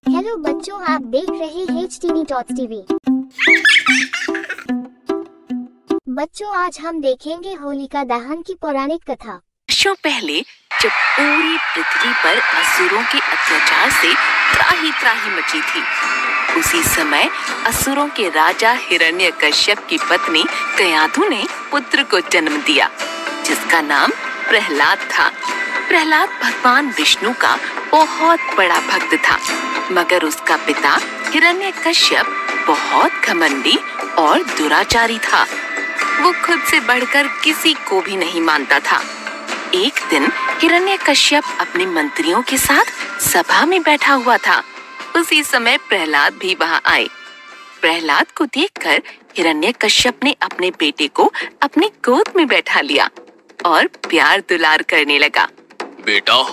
Hello बच्चों, आप देख रहे हैं HTV। बच्चों, आज हम देखेंगे होलिका दहन की पौराणिक कथा। वर्षों पहले जब पूरी पृथ्वी पर असुरों के अत्याचार से त्राही त्राही मची थी, उसी समय असुरों के राजा हिरण्यकश्यप की पत्नी कयाधु ने पुत्र को जन्म दिया, जिसका नाम प्रहलाद था। प्रहलाद भगवान विष्णु का बहुत बड़ा भक्त था, मगर उसका पिता हिरण्यकश्यप बहुत घमंडी और दुराचारी था। वो खुद से बढ़कर किसी को भी नहीं मानता था। एक दिन हिरण्यकश्यप अपने मंत्रियों के साथ सभा में बैठा हुआ था। उसी समय प्रहलाद भी वहां आए। प्रहलाद को देखकर हिरण्यकश्यप ने अपने बेटे को अपनी गोद में बैठा लिया और प्यार दुलार करने लगा। बेटा,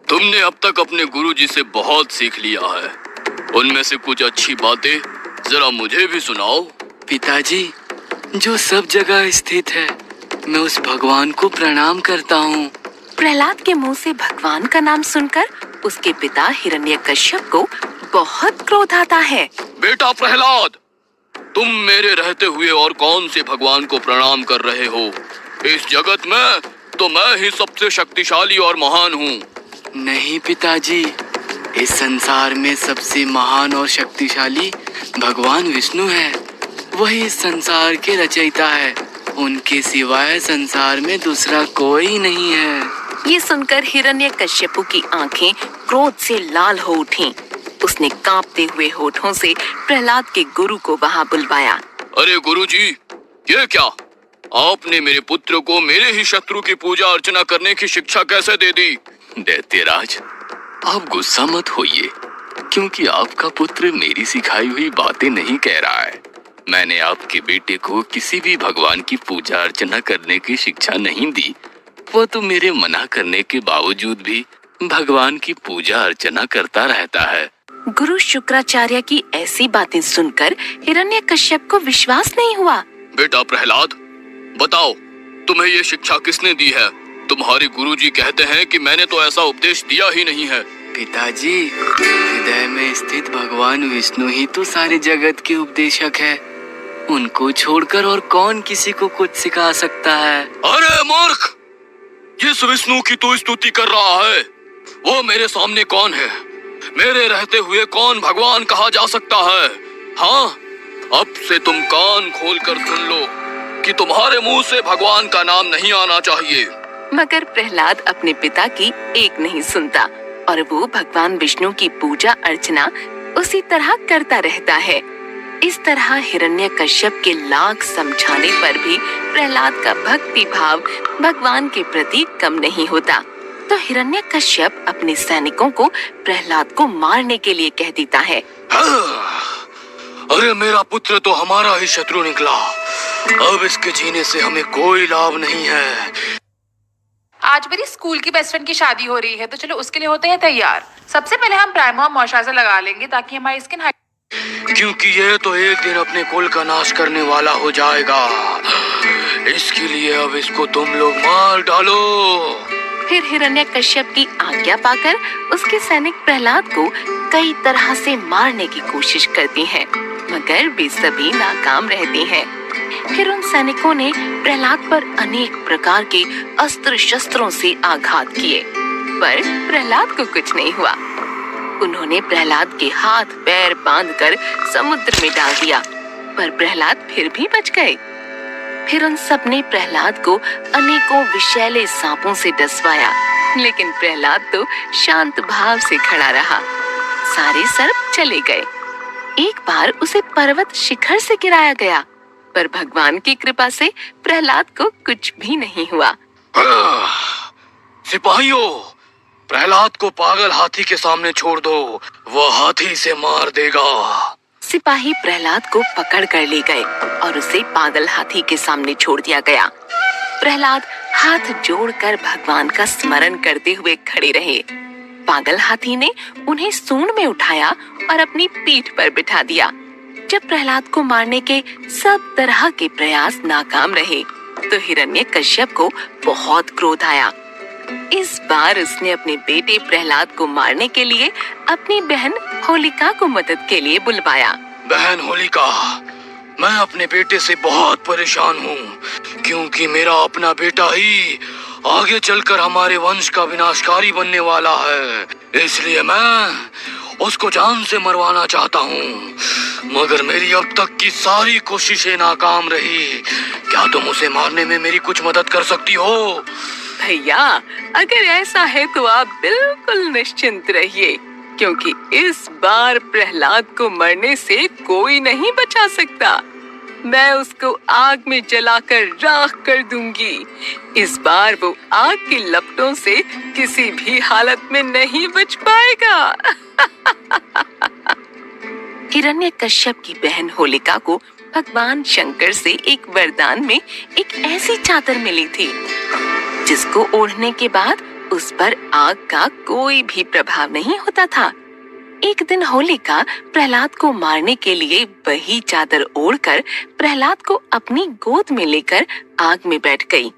तुमने अब तक अपने गुरुजी से बहुत सीख लिया है। उनमें से कुछ अच्छी बातें जरा मुझे भी सुनाओ। पिताजी, जो सब जगह स्थित है, मैं उस भगवान को प्रणाम करता हूँ। प्रहलाद के मुंह से भगवान का नाम सुनकर उसके पिता हिरण्यकश्यप को बहुत क्रोध आता है। बेटा प्रहलाद, तुम मेरे रहते हुए और कौन से भगवान को प्रणाम कर रहे हो? इस जगत में तो मैं ही सबसे शक्तिशाली और महान हूँ। नहीं पिताजी, इस संसार में सबसे महान और शक्तिशाली भगवान विष्णु है। वही इस संसार के रचयिता है। उनके सिवाय संसार में दूसरा कोई नहीं है। ये सुनकर हिरण्यकश्यप की आंखें क्रोध से लाल हो उठीं। उसने कांपते हुए होठों से प्रहलाद के गुरु को वहां बुलवाया। अरे गुरुजी, ये क्या? आपने मेरे पुत्र को मेरे ही शत्रु की पूजा अर्चना करने की शिक्षा कैसे दे दी? दैत्यराज, आप गुस्सा मत होइए, क्योंकि आपका पुत्र मेरी सिखाई हुई बातें नहीं कह रहा है। मैंने आपके बेटे को किसी भी भगवान की पूजा अर्चना करने की शिक्षा नहीं दी। वो तो मेरे मना करने के बावजूद भी भगवान की पूजा अर्चना करता रहता है। गुरु शुक्राचार्य की ऐसी बातें सुनकर हिरण्यकश्यप को विश्वास नहीं हुआ। बेटा प्रहलाद, बताओ, तुम्हें ये शिक्षा किसने दी है? तुम्हारे गुरुजी कहते हैं कि मैंने तो ऐसा उपदेश दिया ही नहीं है। पिताजी, हृदय में स्थित भगवान विष्णु ही तो सारे जगत के उपदेशक है। उनको छोड़कर और कौन किसी को कुछ सिखा सकता है? अरे मूर्ख, जिस विष्णु की तू स्तुति कर रहा है, वो मेरे सामने कौन है? मेरे रहते हुए कौन भगवान कहा जा सकता है? हाँ, अब से तुम कान खोलकर सुन लो कि तुम्हारे मुंह से भगवान का नाम नहीं आना चाहिए। मगर प्रहलाद अपने पिता की एक नहीं सुनता और वो भगवान विष्णु की पूजा अर्चना उसी तरह करता रहता है। इस तरह हिरण्यकश्यप के लाख समझाने पर भी प्रहलाद का भक्ति भाव भगवान के प्रति कम नहीं होता। तो हिरण्यकश्यप अपने सैनिकों को प्रहलाद को मारने के लिए कह देता है। अरे मेरा पुत्र तो हमारा ही शत्रु निकला। अब इसके जीने से हमें कोई लाभ नहीं है। आज मेरी स्कूल की बेस्ट फ्रेंड की शादी हो रही है, तो चलो उसके लिए होते हैं तैयार। सबसे पहले हम प्राइमर मॉइस्चराइजर लगा लेंगे ताकि हमारी स्किन क्योंकि ये तो एक दिन अपने कुल का नाश करने वाला हो जाएगा। इसके लिए अब इसको तुम लोग मार डालो। फिर हिरण्यकश्यप की आज्ञा पाकर उसके सैनिक प्रहलाद को कई तरह से मारने की कोशिश करती हैं, मगर वे सभी नाकाम रहते हैं। फिर उन सैनिकों ने प्रहलाद पर अनेक प्रकार के अस्त्र शस्त्रों से आघात किए, पर प्रहलाद को कुछ नहीं हुआ। उन्होंने प्रहलाद के हाथ पैर बांधकर समुद्र में डाल दिया, पर प्रहलाद फिर भी बच गए। फिर उन सब ने प्रहलाद को अनेकों विषैले सांपों से डसवाया, लेकिन प्रहलाद तो शांत भाव से खड़ा रहा। सारे सर्प चले गए। एक बार उसे पर्वत शिखर से गिराया गया, पर भगवान की कृपा से प्रहलाद को कुछ भी नहीं हुआ। सिपाहियों, प्रहलाद को पागल हाथी के सामने छोड़ दो, वो हाथी से मार देगा। सिपाही प्रहलाद को पकड़ कर ले गए और उसे पागल हाथी के सामने छोड़ दिया गया। प्रहलाद हाथ जोड़कर भगवान का स्मरण करते हुए खड़े रहे। पागल हाथी ने उन्हें सूंड में उठाया और अपनी पीठ पर बिठा दिया। जब प्रहलाद को मारने के सब तरह के प्रयास नाकाम रहे, तो हिरण्यकश्यप को बहुत क्रोध आया। इस बार उसने अपने बेटे प्रहलाद को मारने के लिए अपनी बहन होलिका को मदद के लिए बुलवाया। बहन होलिका, मैं अपने बेटे से बहुत परेशान हूँ, क्योंकि मेरा अपना बेटा ही आगे चलकर हमारे वंश का विनाशकारी बनने वाला है। इसलिए मैं उसको जान से मरवाना चाहता हूँ, मगर मेरी अब तक की सारी कोशिशें नाकाम रही। क्या तुम उसे मारने में मेरी कुछ मदद कर सकती हो? भैया, अगर ऐसा है तो आप बिल्कुल निश्चिंत रहिए, क्योंकि इस बार प्रहलाद को मरने से कोई नहीं बचा सकता। मैं उसको आग में जलाकर राख कर दूंगी। इस बार वो आग की लपटों से किसी भी हालत में नहीं बच पाएगा। हिरण्यकश्यप की बहन होलिका को भगवान शंकर से एक वरदान में एक ऐसी चादर मिली थी जिसको ओढ़ने के बाद उस पर आग का कोई भी प्रभाव नहीं होता था। एक दिन होलिका प्रहलाद को मारने के लिए वही चादर ओढ़कर प्रहलाद को अपनी गोद में लेकर आग में बैठ गई,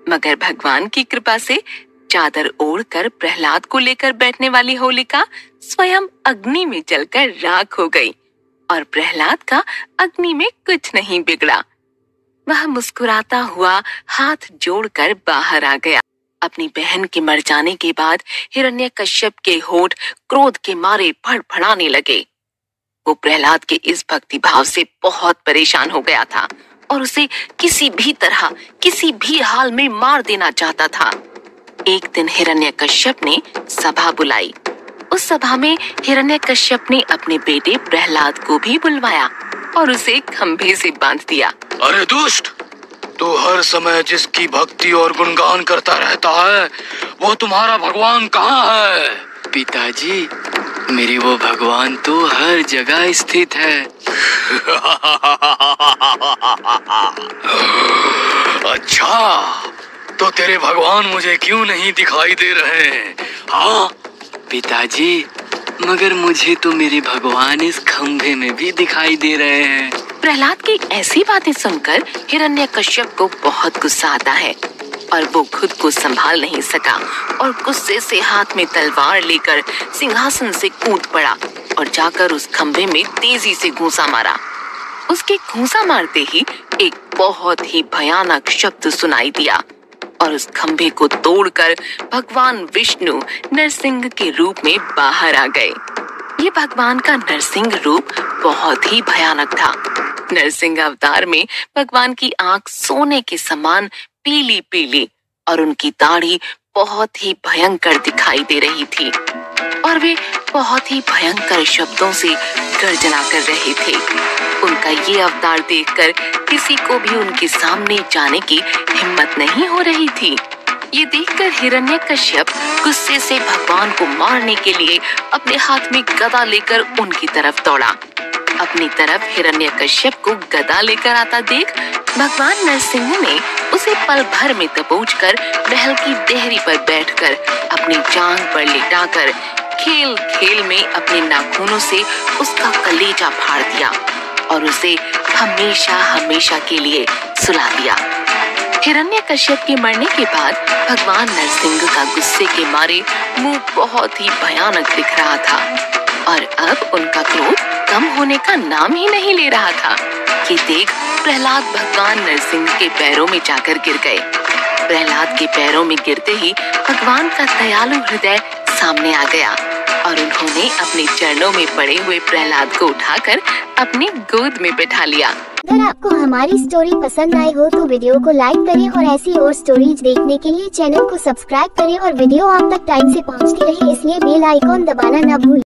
मगर भगवान की कृपा से चादर ओढ़कर प्रहलाद को लेकर बैठने वाली होलिका स्वयं अग्नि में जलकर राख हो गई और प्रहलाद का अग्नि में कुछ नहीं बिगड़ा। वह मुस्कुराता हुआ हाथ जोड़कर बाहर आ गया। अपनी बहन के मर जाने के बाद हिरण्यकश्यप के होठ क्रोध के मारे फड़फड़ाने लगे। वो प्रहलाद के इस भक्ति भाव से बहुत परेशान हो गया था और उसे किसी भी तरह, किसी भी हाल में मार देना चाहता था। एक दिन हिरण्यकश्यप ने सभा बुलाई। उस सभा में हिरण्यकश्यप ने अपने बेटे प्रहलाद को भी बुलवाया और उसे खंभे से बांध दिया। अरे दुष्ट, तू हर समय जिसकी भक्ति और गुणगान करता रहता है, वो तुम्हारा भगवान कहाँ है? पिताजी, मेरे वो भगवान तो हर जगह स्थित है। अच्छा, तो तेरे भगवान मुझे क्यों नहीं दिखाई दे रहे हैं? हाँ पिताजी, मगर मुझे तो मेरे भगवान इस खंभे में भी दिखाई दे रहे हैं। प्रहलाद की ऐसी बातें सुनकर हिरण्यकश्यप को बहुत गुस्सा आता है और वो खुद को संभाल नहीं सका और गुस्से से हाथ में तलवार लेकर सिंहासन से कूद पड़ा और जाकर उस खंभे में तेजी से घूंसा मारा। उसके घूंसा मारते ही एक बहुत ही भयानक शब्द सुनाई दिया और उस खंभे को तोड़कर भगवान विष्णु नरसिंह के रूप में बाहर आ गए। ये भगवान का नरसिंह रूप बहुत ही भयानक था। नरसिंह अवतार में भगवान की आंख सोने के समान पीली पीली और उनकी दाढ़ी बहुत ही भयंकर दिखाई दे रही थी और वे बहुत ही भयंकर शब्दों से गर्जना कर रहे थे। उनका ये अवतार देखकर किसी को भी उनके सामने जाने की हिम्मत नहीं हो रही थी। ये देखकर हिरण्यकश्यप गुस्से से भगवान को मारने के लिए अपने हाथ में गदा लेकर उनकी तरफ दौड़ा। अपनी तरफ हिरण्यकश्यप को गदा लेकर आता देख भगवान नरसिंह ने उसे पल भर में दबोचकर महल की देहरी पर बैठकर अपनी जांघ पर लिटाकर खेल खेल में अपने नाखूनों से उसका कलेजा फाड़ दिया और उसे हमेशा हमेशा के लिए सुला दिया। हिरण्यकश्यप के मरने के बाद भगवान नरसिंह का गुस्से के मारे मुंह बहुत ही भयानक दिख रहा था और अब उनका क्रोध कम होने का नाम ही नहीं ले रहा था। ये देख प्रहलाद भगवान नरसिंह के पैरों में जाकर गिर गए। प्रहलाद के पैरों में गिरते ही भगवान का दयालु हृदय सामने आ गया और उन्होंने अपने चरणों में पड़े हुए प्रहलाद को उठाकर अपनी गोद में बैठा लिया। अगर आपको हमारी स्टोरी पसंद आई हो तो वीडियो को लाइक करें और ऐसी और स्टोरीज देखने के लिए चैनल को सब्सक्राइब करें और वीडियो आप तक टाइम से पहुंचती रहे इसलिए बेल आइकॉन दबाना न भूलें।